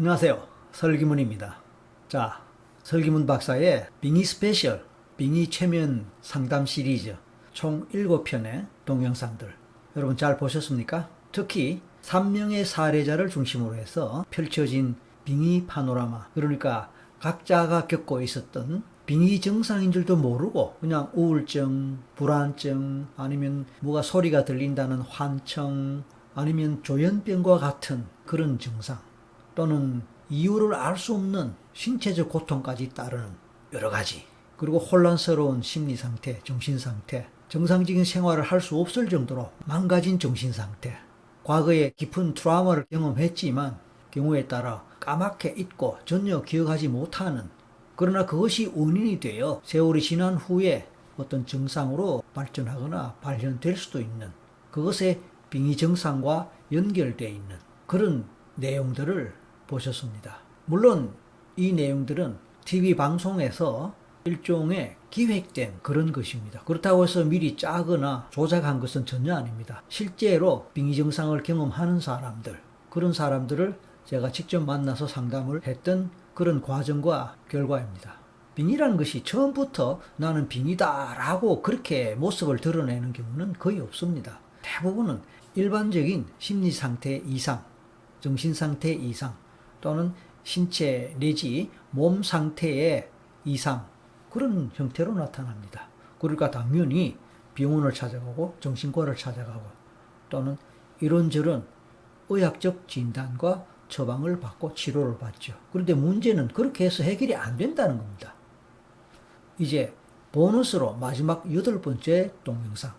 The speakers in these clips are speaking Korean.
안녕하세요. 설기문입니다. 자, 설기문 박사의 빙의 스페셜, 빙의 최면 상담 시리즈 총 7편의 동영상들 여러분 잘 보셨습니까? 특히 3명의 사례자를 중심으로 해서 펼쳐진 빙의 파노라마, 그러니까 각자가 겪고 있었던 빙의 증상인 줄도 모르고 그냥 우울증, 불안증, 아니면 뭐가 소리가 들린다는 환청, 아니면 조현병과 같은 그런 증상, 또는 이유를 알 수 없는 신체적 고통까지 따르는 여러 가지, 그리고 혼란스러운 심리 상태, 정신 상태, 정상적인 생활을 할 수 없을 정도로 망가진 정신 상태, 과거에 깊은 트라우마를 경험했지만 경우에 따라 까맣게 잊고 전혀 기억하지 못하는, 그러나 그것이 원인이 되어 세월이 지난 후에 어떤 증상으로 발전하거나 발현될 수도 있는, 그것의 빙의 증상과 연결되어 있는 그런 내용들을 보셨습니다. 물론 이 내용들은 TV 방송에서 일종의 기획된 그런 것입니다. 그렇다고 해서 미리 짜거나 조작한 것은 전혀 아닙니다. 실제로 빙의 증상을 경험하는 사람들, 그런 사람들을 제가 직접 만나서 상담을 했던 그런 과정과 결과입니다. 빙의라는 것이 처음부터 나는 빙의다라고 그렇게 모습을 드러내는 경우는 거의 없습니다. 대부분은 일반적인 심리 상태 이상, 정신 상태 이상, 또는 신체 내지 몸 상태의 이상, 그런 형태로 나타납니다. 그러니까 당연히 병원을 찾아가고 정신과를 찾아가고 또는 이런저런 의학적 진단과 처방을 받고 치료를 받죠. 그런데 문제는 그렇게 해서 해결이 안 된다는 겁니다. 이제 보너스로 마지막 8번째 동영상,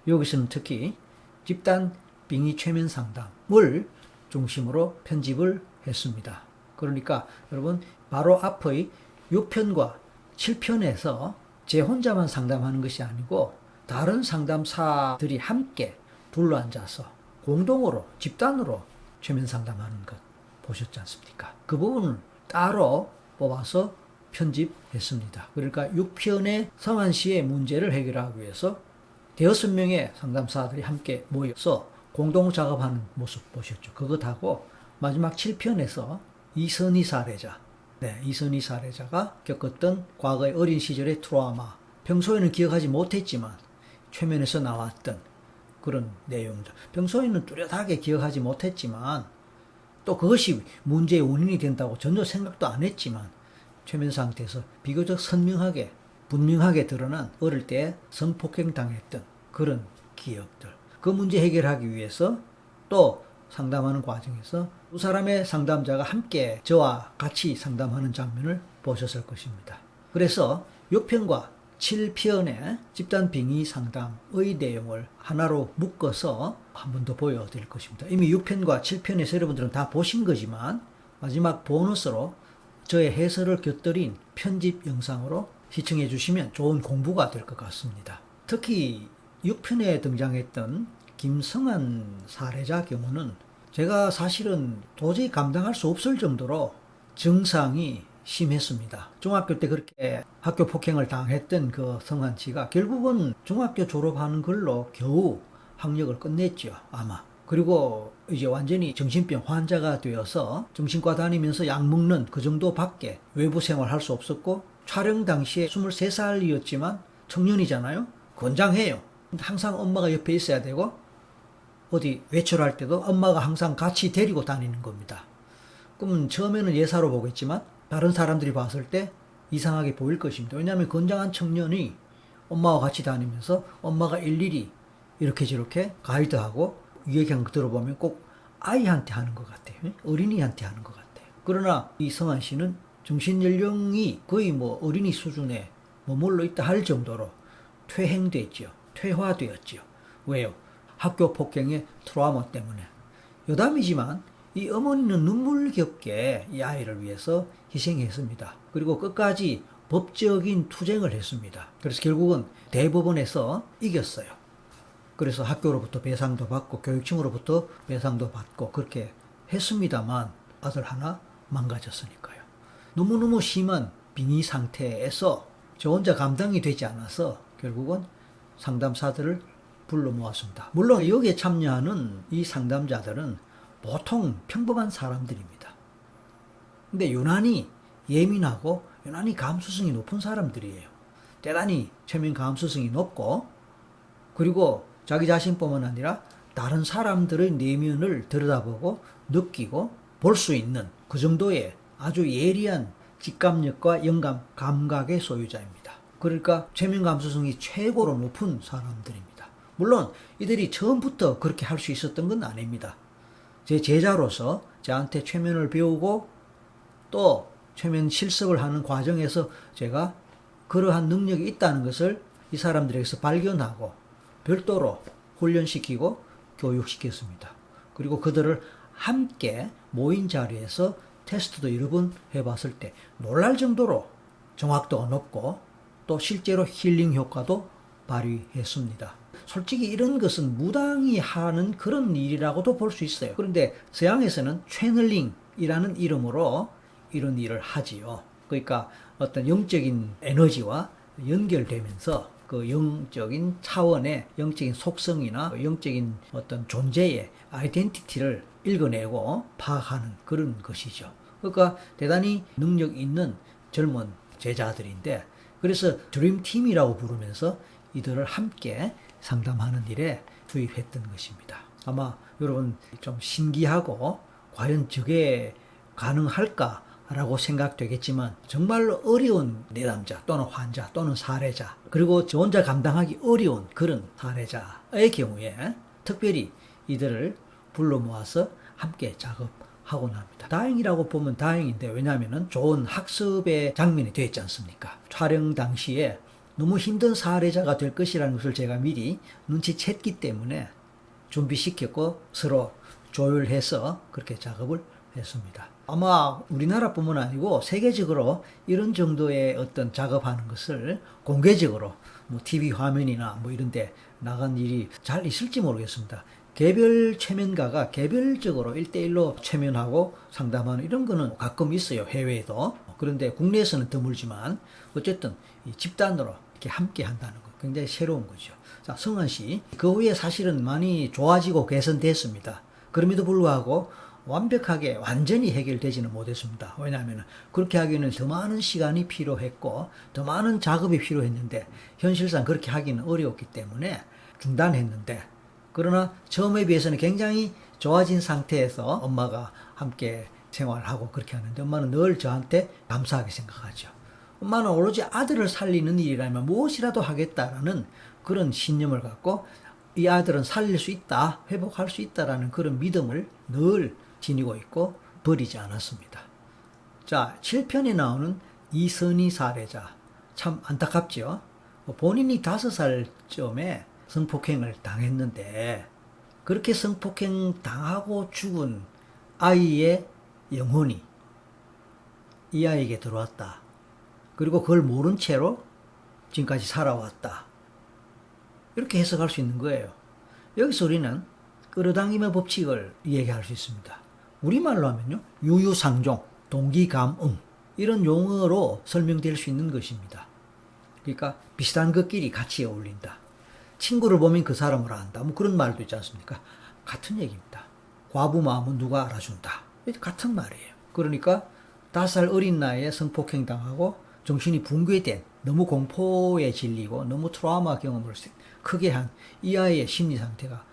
여기서는 특히 집단 빙의 최면 상담을 중심으로 편집을 했습니다. 그러니까 여러분 바로 앞의 6편과 7편에서 제 혼자만 상담하는 것이 아니고 다른 상담사들이 함께 둘러앉아서 공동으로 집단으로 최면 상담하는 것 보셨지 않습니까? 그 부분을 따로 뽑아서 편집했습니다. 그러니까 6편의 성한 씨의 문제를 해결하기 위해서 5명의 상담사들이 함께 모여서 공동 작업하는 모습 보셨죠. 그것하고 마지막 7편에서 이선희 사례자, 이선희 사례자가 겪었던 과거의 어린 시절의 트라우마, 평소에는 기억하지 못했지만 최면에서 나왔던 그런 내용들, 평소에는 뚜렷하게 기억하지 못했지만 또 그것이 문제의 원인이 된다고 전혀 생각도 안 했지만 최면 상태에서 비교적 선명하게 분명하게 드러난 어릴 때 성폭행 당했던 그런 기억들, 그 문제 해결하기 위해서 또 상담하는 과정에서 두 사람의 상담자가 함께 저와 같이 상담하는 장면을 보셨을 것입니다. 그래서 6편과 7편의 집단 빙의 상담의 내용을 하나로 묶어서 한 번 더 보여드릴 것입니다. 이미 6편과 7편에서 여러분들은 다 보신 거지만 마지막 보너스로 저의 해설을 곁들인 편집 영상으로 시청해 주시면 좋은 공부가 될 것 같습니다. 특히 6편에 등장했던 김성한 사례자 경우는 제가 사실은 도저히 감당할 수 없을 정도로 증상이 심했습니다. 중학교 때 그렇게 학교 폭행을 당했던 그 성한 씨가 결국은 중학교 졸업하는 걸로 겨우 학력을 끝냈죠, 아마. 그리고 이제 완전히 정신병 환자가 되어서 정신과 다니면서 약 먹는 그 정도밖에 외부 생활 할 수 없었고, 촬영 당시에 23살이었지만 청년이잖아요. 건장해요. 항상 엄마가 옆에 있어야 되고 어디 외출할 때도 엄마가 항상 같이 데리고 다니는 겁니다. 그럼 처음에는 예사로 보겠지만 다른 사람들이 봤을 때 이상하게 보일 것입니다. 왜냐하면 건장한 청년이 엄마와 같이 다니면서 엄마가 일일이 이렇게 저렇게 가이드하고 얘기한 거 들어보면 꼭 아이한테 하는 것 같아요. 어린이한테 하는 것 같아요. 그러나 이 성한 씨는 정신연령이 거의 뭐 어린이 수준에 머물러 있다 할 정도로 퇴행됐죠. 퇴화되었죠. 왜요? 학교 폭행의 트라우마 때문에. 여담이지만 이 어머니는 눈물겹게 이 아이를 위해서 희생했습니다. 그리고 끝까지 법적인 투쟁을 했습니다. 그래서 결국은 대법원에서 이겼어요. 그래서 학교로부터 배상도 받고 교육청으로부터 배상도 받고 그렇게 했습니다만 아들 하나 망가졌으니까요. 너무너무 심한 빙의 상태에서 저 혼자 감당이 되지 않아서 결국은 상담사들을 불러 모았습니다. 물론 여기에 참여하는 이 상담자들은 보통 평범한 사람들입니다. 근데 유난히 예민하고 유난히 감수성이 높은 사람들이에요. 대단히 최면 감수성이 높고, 그리고 자기 자신뿐만 아니라 다른 사람들의 내면을 들여다보고 느끼고 볼 수 있는 그 정도의 아주 예리한 직감력과 영감, 감각의 소유자입니다. 그러니까 최면 감수성이 최고로 높은 사람들입니다. 물론 이들이 처음부터 그렇게 할 수 있었던 건 아닙니다. 제 제자로서 저한테 최면을 배우고 또 최면 실습을 하는 과정에서 제가 그러한 능력이 있다는 것을 이 사람들에게서 발견하고 별도로 훈련시키고 교육시켰습니다. 그리고 그들을 함께 모인 자리에서 테스트도 여러 번 해봤을 때 놀랄 정도로 정확도가 높고 또 실제로 힐링 효과도 발휘했습니다. 솔직히 이런 것은 무당이 하는 그런 일이라고도 볼 수 있어요. 그런데 서양에서는 채널링이라는 이름으로 이런 일을 하지요. 그러니까 어떤 영적인 에너지와 연결되면서 그 영적인 차원의 영적인 속성이나 영적인 어떤 존재의 아이덴티티를 읽어내고 파악하는 그런 것이죠. 그러니까 대단히 능력 있는 젊은 제자들인데, 그래서 드림팀이라고 부르면서 이들을 함께 상담하는 일에 투입했던 것입니다. 아마 여러분 좀 신기하고 과연 저게 가능할까라고 생각되겠지만 정말로 어려운 내담자 또는 환자 또는 사례자, 그리고 저 혼자 감당하기 어려운 그런 사례자의 경우에 특별히 이들을 불러 모아서 함께 작업하곤 합니다. 다행이라고 보면 다행인데, 왜냐하면 좋은 학습의 장면이 되었지 않습니까? 촬영 당시에 너무 힘든 사례자가 될 것이라는 것을 제가 미리 눈치챘기 때문에 준비시켰고 서로 조율해서 그렇게 작업을 했습니다. 아마 우리나라뿐만 아니고 세계적으로 이런 정도의 어떤 작업하는 것을 공개적으로 뭐 TV 화면이나 뭐 이런 데 나간 일이 잘 있을지 모르겠습니다. 개별 최면가가 개별적으로 1대1로 최면하고 상담하는 이런 거는 가끔 있어요. 해외에도. 그런데 국내에서는 드물지만 어쨌든 이 집단으로 이렇게 함께 한다는 거 굉장히 새로운 거죠. 자, 성환 씨. 그 후에 사실은 많이 좋아지고 개선됐습니다. 그럼에도 불구하고 완벽하게 완전히 해결되지는 못했습니다. 왜냐하면 그렇게 하기에는 더 많은 시간이 필요했고 더 많은 작업이 필요했는데 현실상 그렇게 하기는 어려웠기 때문에 중단했는데, 그러나 처음에 비해서는 굉장히 좋아진 상태에서 엄마가 함께 생활하고 그렇게 하는데 엄마는 늘 저한테 감사하게 생각하죠. 엄마는 오로지 아들을 살리는 일이라면 무엇이라도 하겠다라는 그런 신념을 갖고 이 아들은 살릴 수 있다, 회복할 수 있다라는 그런 믿음을 늘 지니고 있고 버리지 않았습니다. 자, 7편에 나오는 이선희 사례자, 참 안타깝죠. 본인이 5살쯤에 성폭행을 당했는데 그렇게 성폭행 당하고 죽은 아이의 영혼이 이 아이에게 들어왔다. 그리고 그걸 모른 채로 지금까지 살아왔다. 이렇게 해석할 수 있는 거예요. 여기서 우리는 끌어당김의 법칙을 이야기할 수 있습니다. 우리말로 하면요, 유유상종, 동기감응, 이런 용어로 설명될 수 있는 것입니다. 그러니까 비슷한 것끼리 같이 어울린다. 친구를 보면 그 사람을 안다. 뭐 그런 말도 있지 않습니까? 같은 얘기입니다. 과부 마음은 누가 알아준다. 같은 말이에요. 그러니까 5살 어린 나이에 성폭행 당하고 정신이 붕괴된, 너무 공포에 질리고 너무 트라우마 경험을 크게 한 이 아이의 심리 상태가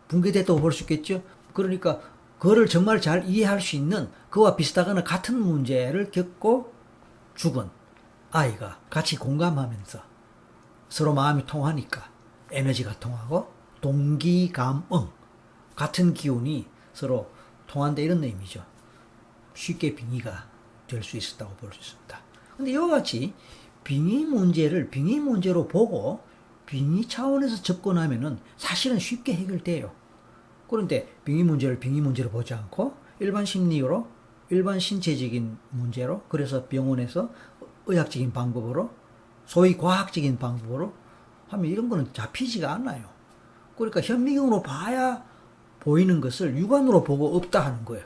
붕괴됐다고 볼 수 있겠죠. 그러니까 그거를 정말 잘 이해할 수 있는, 그와 비슷하거나 같은 문제를 겪고 죽은 아이가 같이 공감하면서 서로 마음이 통하니까 에너지가 통하고 동기감응, 같은 기운이 서로 통한다, 이런 의미죠. 쉽게 빙의가 될 수 있었다고 볼 수 있습니다. 근데 이와 같이 빙의 문제를 빙의 문제로 보고 빙의 차원에서 접근하면은 사실은 쉽게 해결돼요. 그런데 빙의 문제를 빙의 문제로 보지 않고 일반 심리로, 일반 신체적인 문제로, 그래서 병원에서 의학적인 방법으로, 소위 과학적인 방법으로 하면 이런 거는 잡히지가 않아요. 그러니까 현미경으로 봐야 보이는 것을 육안으로 보고 없다 하는 거예요.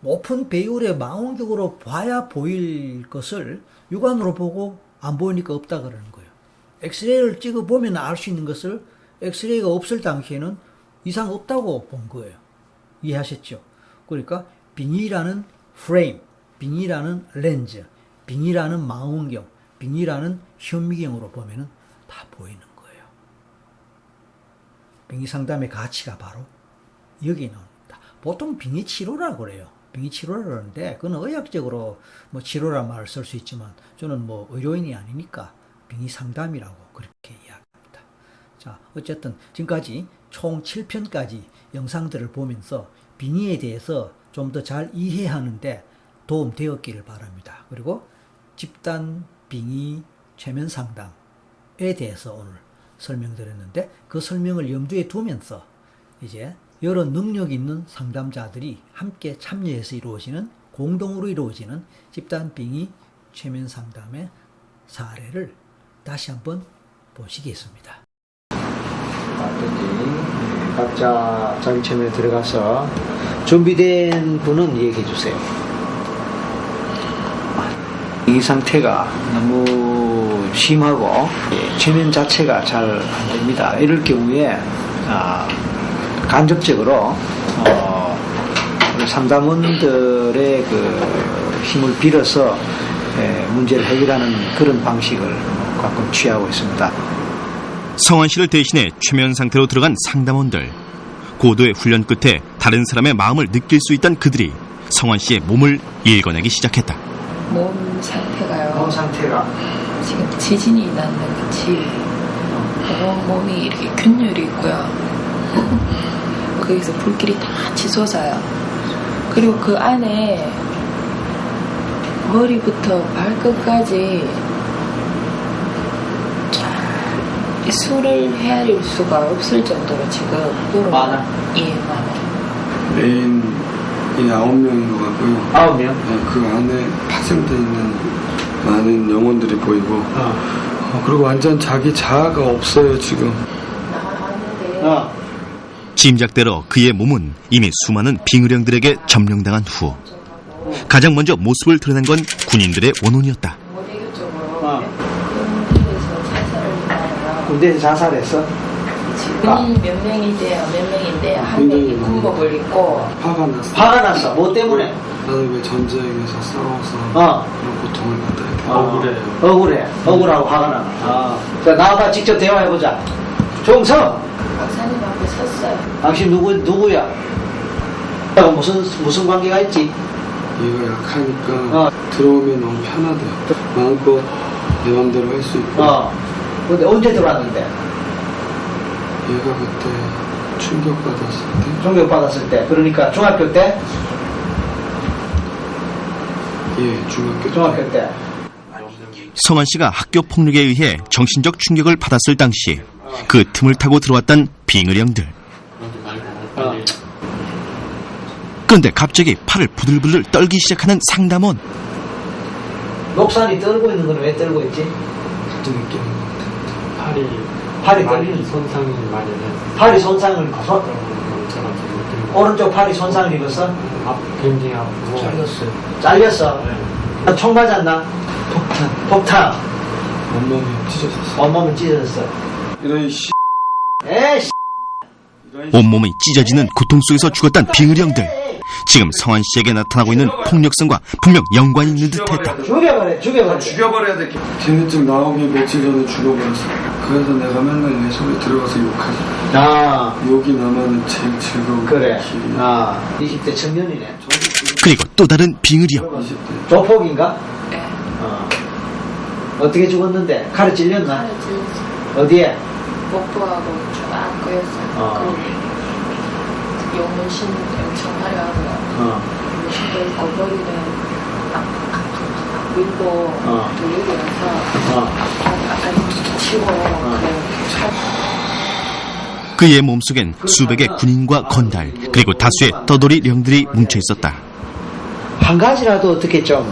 높은 배율의 망원경으로 봐야 보일 것을 육안으로 보고 안 보이니까 없다 그러는 거예요. 엑스레이를 찍어보면 알 수 있는 것을 엑스레이가 없을 당시에는 이상 없다고 본 거예요. 이해하셨죠? 그러니까 빙의라는 프레임, 빙의라는 렌즈, 빙의라는 망원경, 빙의라는 현미경으로 보면은 다 보이는 거예요. 빙의 상담의 가치가 바로 여기 나옵니다. 보통 빙의 치료라고 그래요. 빙의 치료라고 그러는데 그건 의학적으로 뭐 치료란 말을 쓸 수 있지만 저는 뭐 의료인이 아니니까 빙의 상담이라고 그렇게 이야기합니다. 자, 어쨌든 지금까지 총 7편까지 영상들을 보면서 빙의에 대해서 좀 더 잘 이해하는데 도움 되었기를 바랍니다. 그리고 집단 빙의 최면 상담에 대해서 오늘 설명드렸는데 그 설명을 염두에 두면서 이제 여러 능력 있는 상담자들이 함께 참여해서 이루어지는 공동으로 이루어지는 집단 빙의 최면 상담의 사례를 다시 한번 보시겠습니다. 각자 자기 체면에 들어가서 준비된 분은 얘기해 주세요. 이 상태가 너무 심하고 체면 자체가 잘 안 됩니다. 이럴 경우에 간접적으로 우리 상담원들의 그 힘을 빌어서 문제를 해결하는 그런 방식을 가끔 취하고 있습니다. 성환 씨를 대신해 최면 상태로 들어간 상담원들. 고도의 훈련 끝에 다른 사람의 마음을 느낄 수 있던 그들이 성환 씨의 몸을 읽어내기 시작했다. 몸 상태가요. 몸 상태가 지금 지진이 나는 같이 몸이 이렇게 균열이 있고요. 거기서 불길이 다 치솟아요. 그리고 그 안에 머리부터 발끝까지 술을 헤아릴 수가 없을 정도로 지금 많아? 예, 많아요. 메인이 9명인 것 같고요. 9명? 네, 그 안에 파생되어 있는 많은 영혼들이 보이고 그리고 완전 자기 자아가 없어요 지금. 짐작대로 그의 몸은 이미 수많은 빙의령들에게 점령당한 후 가장 먼저 모습을 드러낸 건 군인들의 원혼이었다. 군대에서 자살했어? 군인 몇 명인데요, 몇 명인데 한 명이 군복을 입고 화가 났어. 화가 났어. 뭐 때문에? 나는 왜 전쟁에서 싸워서 이런 고통을 받아야 돼. 억울해. 억울하고 화가 나. 자, 나와봐 직접 대화해보자. 종성! 박사님 앞에 섰어요. 당신 누구야? 무슨 관계가 있지? 얘가 약하니까 들어오면 너무 편하대요. 마음껏 내 맘대로 할 수 있고. 근데 언제 들어왔는데? 얘가 그때 충격받았을 때. 충격받았을 때. 그러니까 중학교 때? 예, 중학교 때. 성환 씨가 학교 폭력에 의해 정신적 충격을 받았을 당시 그 틈을 타고 들어왔던 빙의령들. 그런데 갑자기 팔을 부들부들 떨기 시작하는 상담원. 녹살이 떨고 있는 건 왜 떨고 있지? 느끼는 팔이 떨리는 손상이 많이 됐어요. 팔이 손상을 입어서? 오른쪽 팔이 손상을 입었어? 굉장히 아프고 잘렸어? 네. 총 맞았나? 폭탄. 온몸이 찢어졌어. 온몸이 찢어졌어. 이런 씨. 에이씨. 온몸이 찢어지는 고통 속에서 죽었던 빙의령들. 지금 성환 씨에게 나타나고 있는 폭력성과 분명 연관이 있는 듯했다. 죽여버려야 돼. 재능증 나오기 며칠 전에 죽어버렸어. 그래서 내가 맨날 내 손에 들어가서 욕하지. 욕이 나만은 제일 즐거운 그래. 길이. 20대 청년이네. 그리고 또 다른 빙의령. 20대. 조폭인가? 네. 어떻게 죽었는데? 칼에 찔렸나? 팔을 찔렀어요. 어디에? 목부하고 쫙 꼬였어요. 그리고 용문신 엄청 화려하고요. 용문신도 있고 머리는 막 밀고 돌리면서 아까 치고 그의 몸속엔 수백의 군인과 건달 그리고 다수의 떠돌이령들이 뭉쳐 있었다. 한 가지라도 어떻게 좀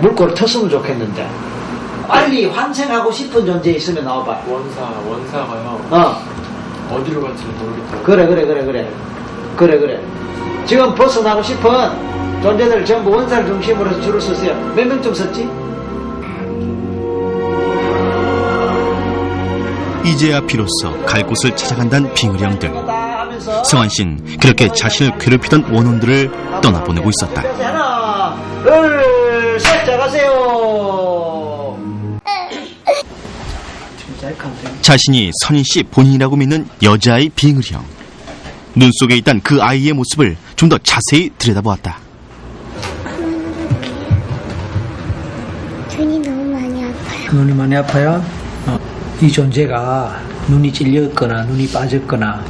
물꼬를 텄으면 좋겠는데. 빨리 환생하고 싶은 존재 있으면 나와봐. 원사가요. 어디로 갈지 모르겠다. 그래. 지금 벗어나고 싶은 존재들 전부 원사를 중심으로 해서 줄을 썼어요. 몇 명쯤 썼지? 이제야 비로소 갈 곳을 찾아간다는 빙의령들. 성환 씨는 그렇게 자신을 괴롭히던 원혼들을 떠나보내고 있었다. 하나, 둘, 셋, 자 가세요. 자신이 선인 씨 본인이라고 믿는 여자아이 빙을 형. 눈 속에 있던 그 아이의 모습을 좀 더 자세히 들여다보았다. 눈이 너무 많이 아파요. 눈이 많이 아파요? 이 존재가 눈이 찔렸거나 눈이 빠졌거나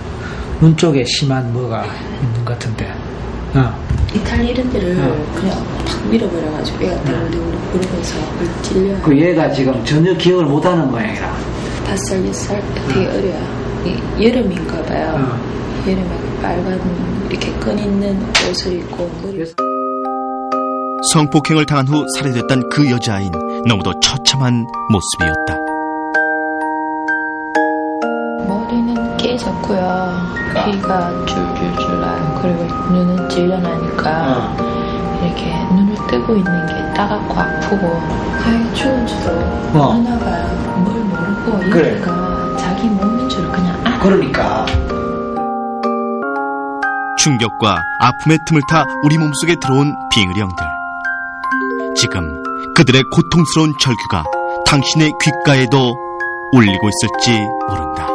눈 쪽에 심한 뭐가 있는 것 같은데. 이탈 이런 데를 그냥 탁 밀어버려가지고 애가 땡땡 부르면서 찔려요. 그 얘가 지금 전혀 기억을 못하는 모양이라. 5살, 6살 되게 어려요. 여름인가 봐요. 여름에 빨간 이렇게 끈 있는 옷을 입고 머리 성폭행을 당한 후 살해됐던 그 여자아이는 너무도 처참한 모습이었다. 머리는 깨졌고요. 피가 줄줄줄 나요. 그리고 눈은 찔려나니까 이렇게 눈을 뜨고 있는 게 따갑고 아프고 아예 죽은 줄도 모르나 봐요. 뭘 모르고 그래. 여기가 자기 몸인 줄 그냥 알아. 그러니까. 충격과 아픔의 틈을 타 우리 몸속에 들어온 빙의령들. 지금 그들의 고통스러운 절규가 당신의 귓가에도 울리고 있을지 모른다.